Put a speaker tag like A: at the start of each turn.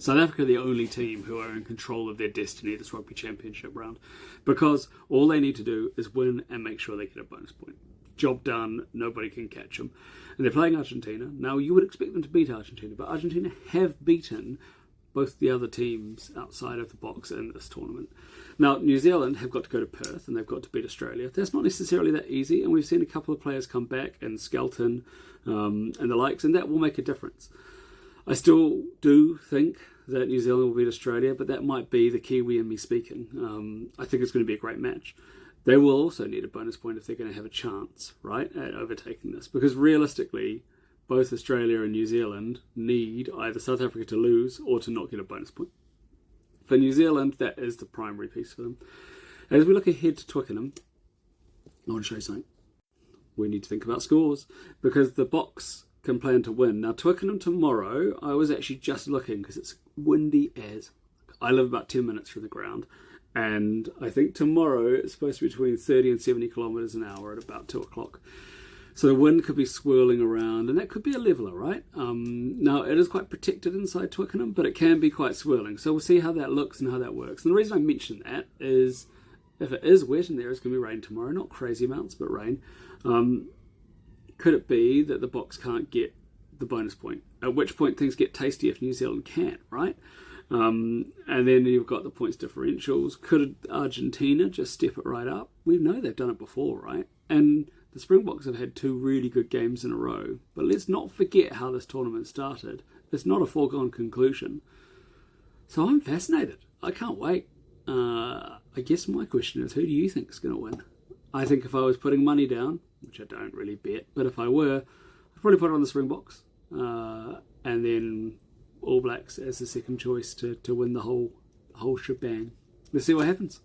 A: South Africa are the only team who are in control of their destiny this Rugby Championship round, because all they need to do is win and make sure they get a bonus point. Job done, nobody can catch them. And they're playing Argentina. Now, you would expect them to beat Argentina, but Argentina have beaten both the other teams outside of the box in this tournament. Now, New Zealand have got to go to Perth and they've got to beat Australia. That's not necessarily that easy, and we've seen a couple of players come back, and Skelton and the likes, and that will make a difference. I still do think that New Zealand will beat Australia, but that might be the Kiwi in me speaking. I think it's going to be a great match. They will also need a bonus point if they're going to have a chance, right, at overtaking this. Because realistically, both Australia and New Zealand need either South Africa to lose or to not get a bonus point. For New Zealand, that is the primary piece for them. As we look ahead to Twickenham, I want to show you something. We need to think about scores, because the Box can plan to win. Now, Twickenham tomorrow, I was actually just looking because it's windy as. I live about 10 minutes from the ground, and I think tomorrow it's supposed to be between 30 and 70 kilometres an hour at about 2 o'clock. So the wind could be swirling around, and that could be a leveller, right? Now, it is quite protected inside Twickenham, but it can be quite swirling. So we'll see how that looks and how that works. And the reason I mention that is if it is wet in there, it's going to be rain tomorrow. Not crazy amounts, but rain. Could it be that the Box can't get the bonus point? At which point things get tasty if New Zealand can, right? And then you've got the points differentials. Could Argentina just step it right up? We know they've done it before, right? And the Springboks have had 2 really good games in a row. But let's not forget how this tournament started. It's not a foregone conclusion. So I'm fascinated. I can't wait. I guess my question is, who do you think is going to win? I think if I was putting money down, which I don't really bet, but if I were, I'd probably put it on the Springboks. And then All Blacks as the second choice to win the whole shebang. Let's see what happens.